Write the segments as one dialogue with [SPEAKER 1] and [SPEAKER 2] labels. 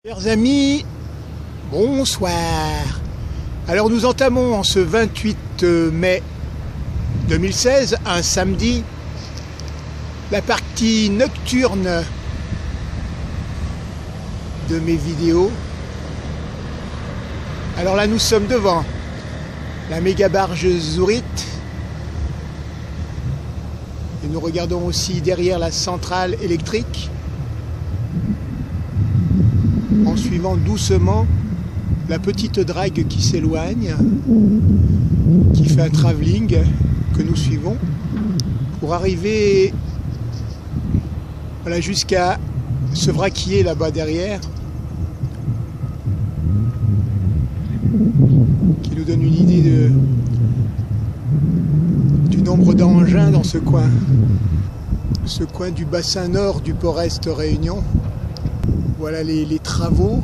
[SPEAKER 1] Chers amis, bonsoir. Alors nous entamons en ce 28 mai 2016, un samedi, la partie nocturne de mes vidéos. Alors là nous sommes devant la méga barge Zurich et nous regardons aussi derrière la centrale électrique, en suivant doucement la petite drague qui s'éloigne, qui fait un travelling que nous suivons pour arriver voilà, jusqu'à ce vraquier là-bas derrière, qui nous donne une idée du nombre d'engins dans ce coin du bassin nord du Port-Est Réunion. Voilà les travaux,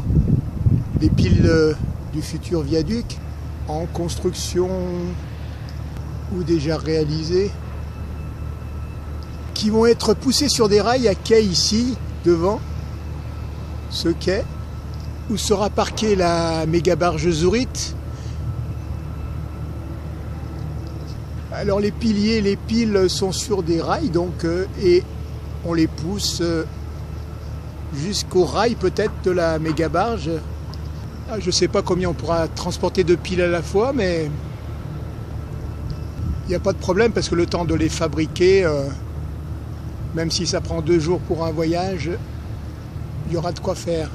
[SPEAKER 1] les piles du futur viaduc en construction ou déjà réalisés, qui vont être poussés sur des rails à quai ici, devant ce quai, où sera parquée la méga barge Zurich. Alors les piliers, les piles sont sur des rails donc, et on les pousse jusqu'au rail peut-être de la méga barge. Je ne sais pas combien on pourra transporter de piles à la fois, mais il n'y a pas de problème parce que le temps de les fabriquer, même si ça prend 2 jours pour un voyage, il y aura de quoi faire.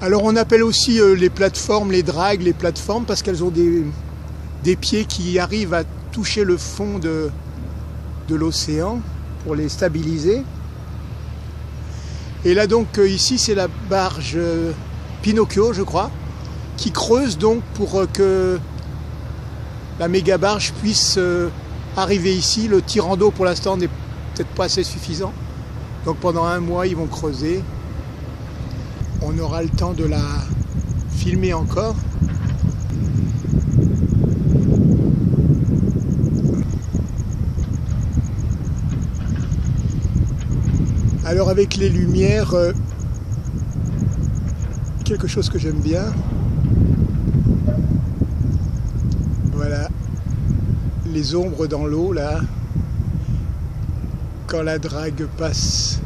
[SPEAKER 1] Alors on appelle aussi les plateformes, les dragues, les plateformes parce qu'elles ont des pieds qui arrivent à toucher le fond de l'océan pour les stabiliser. Et là donc ici c'est la barge Pinocchio je crois, qui creuse donc pour que la méga barge puisse arriver ici. Le tirant d'eau pour l'instant n'est peut-être pas assez suffisant, donc pendant 1 mois ils vont creuser. On aura le temps de la filmer encore. Alors avec les lumières, quelque chose que j'aime bien. Voilà, les ombres dans l'eau là, quand la drague passe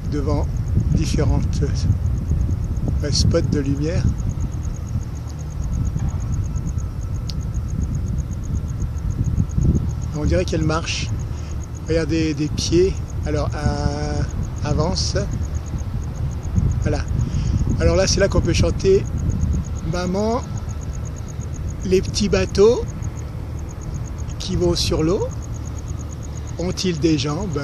[SPEAKER 1] devant différentes spots de lumière. On dirait qu'elle marche. Regardez des pieds. Alors avance. Voilà. Alors là c'est là qu'on peut chanter Maman, les petits bateaux qui vont sur l'eau ont-ils des jambes?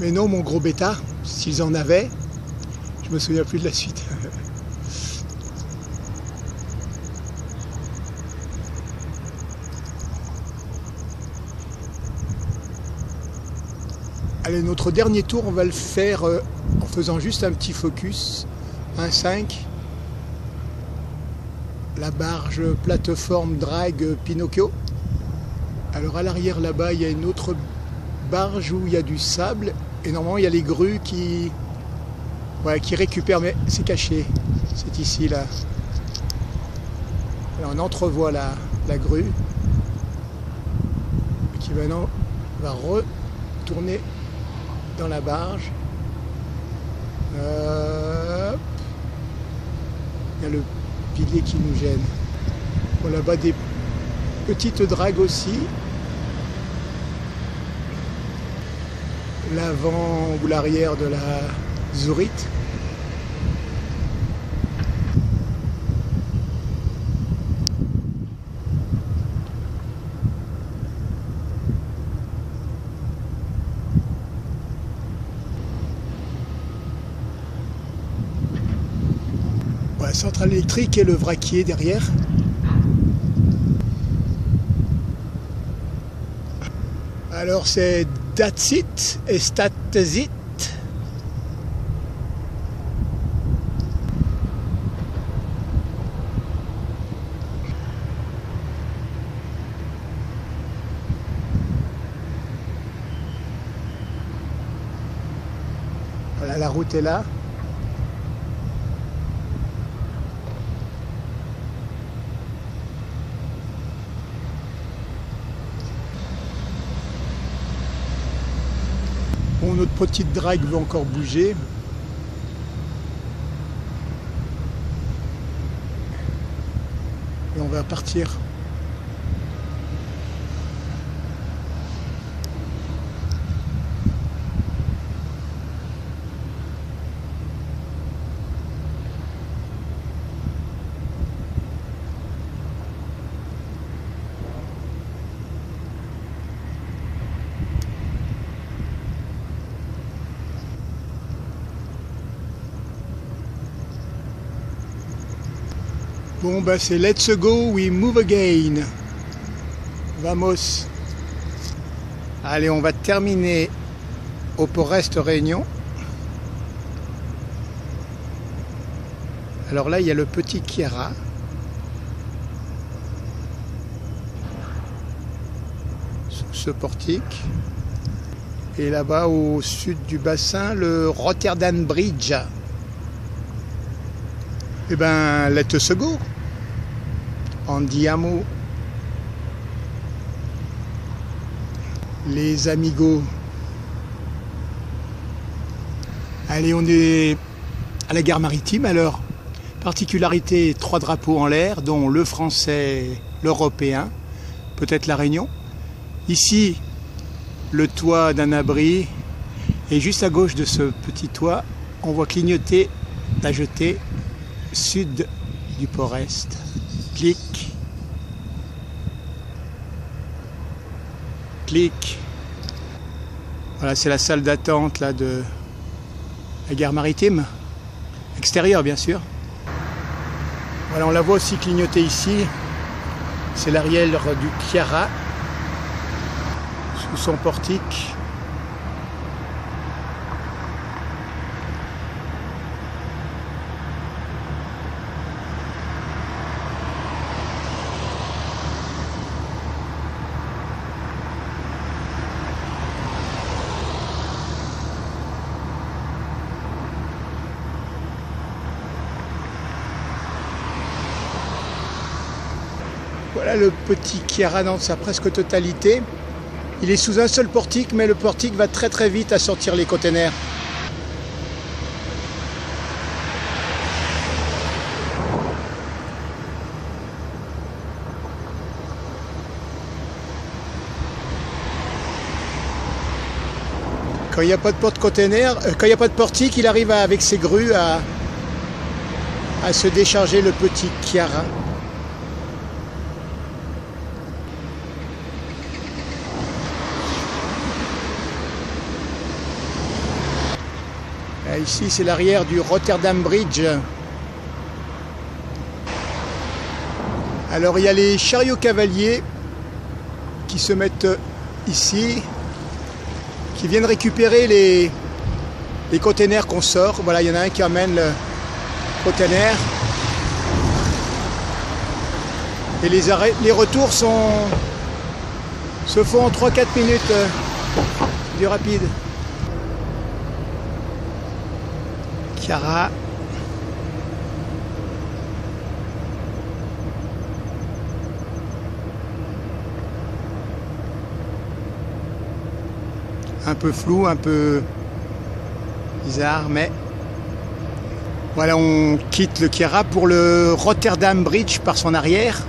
[SPEAKER 1] Mais non mon gros bêta, s'ils en avaient, je me souviens plus de la suite. Allez, notre dernier tour, on va le faire en faisant juste un petit focus, 1.5. La barge plateforme drague Pinocchio. Alors à l'arrière là-bas, il y a une autre barge où il y a du sable. Et normalement, il y a les grues qui récupèrent, mais c'est caché. C'est ici, là. Alors, on entrevoit la grue qui maintenant va retourner dans la barge. Hop. Il y a le pilier qui nous gêne. Bon, là-bas, des petites dragues aussi. L'avant ou l'arrière de la Zurich. La centrale électrique et le vraquier derrière. Alors c'est that's it et stat it. La route est là. Bon, notre petite drague veut encore bouger. Et on va partir. Bon bah c'est let's go, we move again. Vamos. Allez, on va terminer au Port Est Réunion. Alors là, il y a le petit Kiara. Sous ce portique. Et là-bas, au sud du bassin, le Rotterdam Bridge. Eh ben, let's go. Andiamo. Les amigos. Allez, on est à la gare maritime alors. Particularité, 3 drapeaux en l'air, dont le français, l'européen, peut-être la Réunion. Ici, le toit d'un abri. Et juste à gauche de ce petit toit, on voit clignoter la jetée sud du Port Est. Clic. Clic. Voilà, c'est la salle d'attente là de la gare maritime. Extérieure bien sûr. Voilà, on la voit aussi clignoter ici. C'est l'arrière du Kiara. Sous son portique. Voilà le petit Kiara dans sa presque totalité. Il est sous un seul portique, mais le portique va très très vite à sortir les containers. Quand il n'y a pas de porte-container, quand il n'y a pas de portique, il arrive avec ses grues à se décharger le petit Kiara. Ici, c'est l'arrière du Rotterdam Bridge. Alors, il y a les chariots cavaliers qui se mettent ici, qui viennent récupérer les containers qu'on sort. Voilà, il y en a un qui amène le container. Et les retours se font en 3-4 minutes du rapide. Kiara. Un peu flou, un peu bizarre, mais voilà, on quitte le Kiara pour le Rotterdam Bridge par son arrière.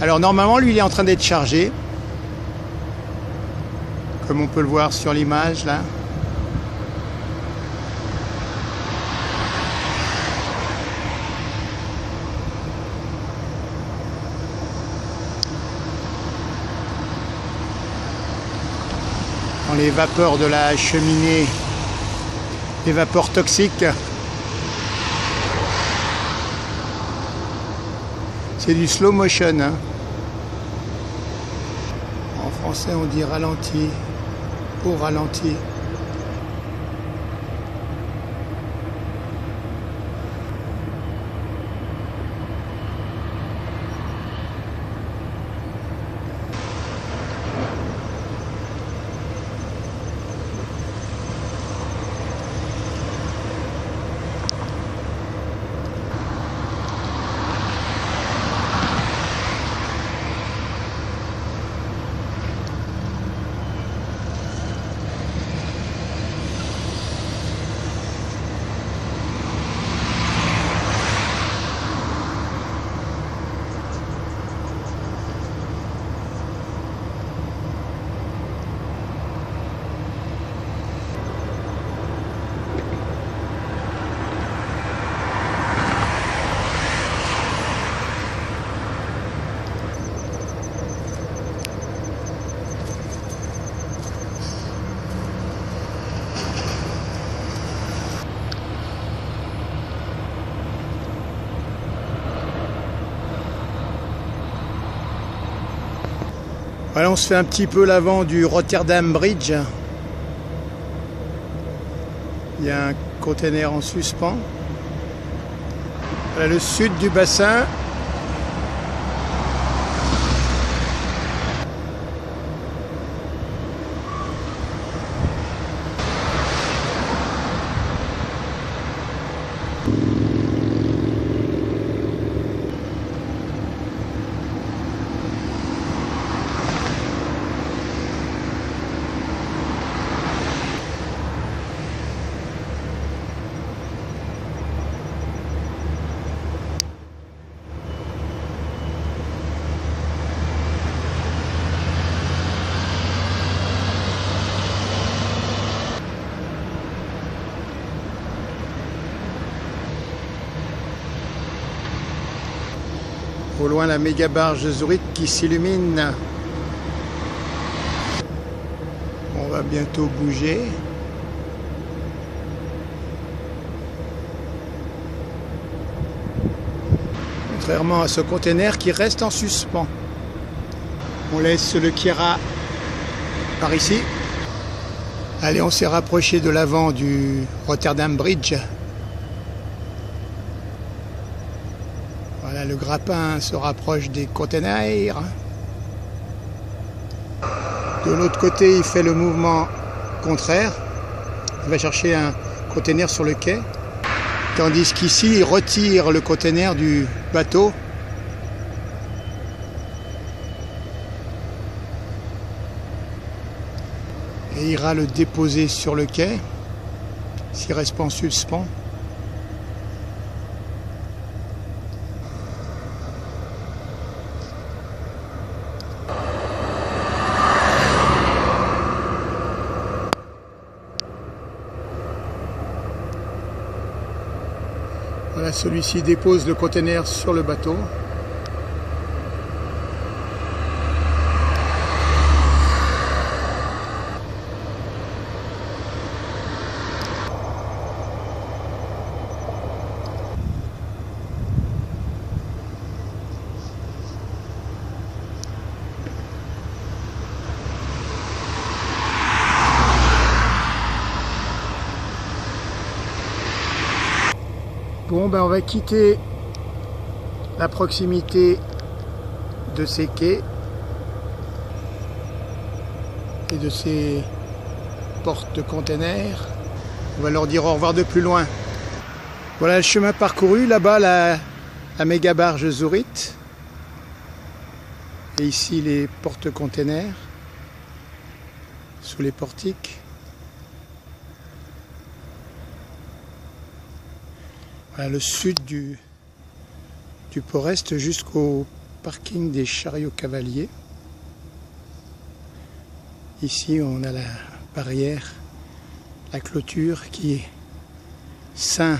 [SPEAKER 1] Alors normalement, lui, il est en train d'être chargé, comme on peut le voir sur l'image là. Les vapeurs de la cheminée, les vapeurs toxiques. C'est du slow motion. Hein. En français, on dit ralenti, au ralenti. Voilà, on se fait un petit peu l'avant du Rotterdam Bridge. Il y a un container en suspens. Voilà le sud du bassin. Au loin, la méga barge de Zurich qui s'illumine. On va bientôt bouger. Contrairement à ce container qui reste en suspens. On laisse le Kira par ici. Allez, on s'est rapproché de l'avant du Rotterdam Bridge. Voilà, le grappin se rapproche des containers. De l'autre côté, il fait le mouvement contraire. Il va chercher un container sur le quai. Tandis qu'ici, il retire le container du bateau. Et ira le déposer sur le quai, s'il reste pas en suspens. Voilà, celui-ci dépose le container sur le bateau. Bon, ben on va quitter la proximité de ces quais et de ces portes de containers. On va leur dire au revoir de plus loin. Voilà le chemin parcouru, là-bas la méga barge Zurich. Et ici les porte-containers sous les portiques. Voilà le sud du port-est jusqu'au parking des chariots cavaliers. Ici on a la barrière, la clôture qui ceint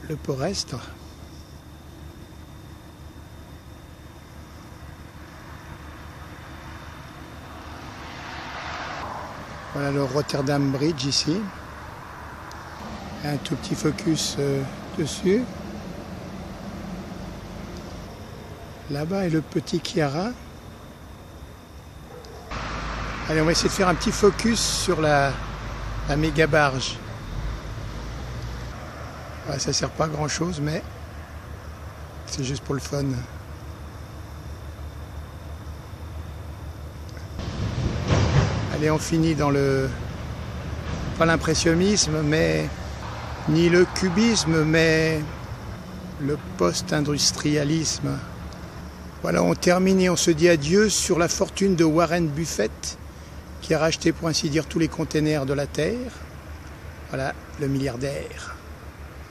[SPEAKER 1] le port-est. Voilà le Rotterdam Bridge ici. Un tout petit focus dessus. Là-bas est le petit Chiara. Allez, on va essayer de faire un petit focus sur la méga barge. Ouais, ça sert pas à grand chose, mais c'est juste pour le fun. Allez, on finit dans pas l'impressionnisme, mais ni le cubisme, mais le post-industrialisme. Voilà, on termine et on se dit adieu sur la fortune de Warren Buffett, qui a racheté pour ainsi dire tous les containers de la Terre. Voilà, le milliardaire.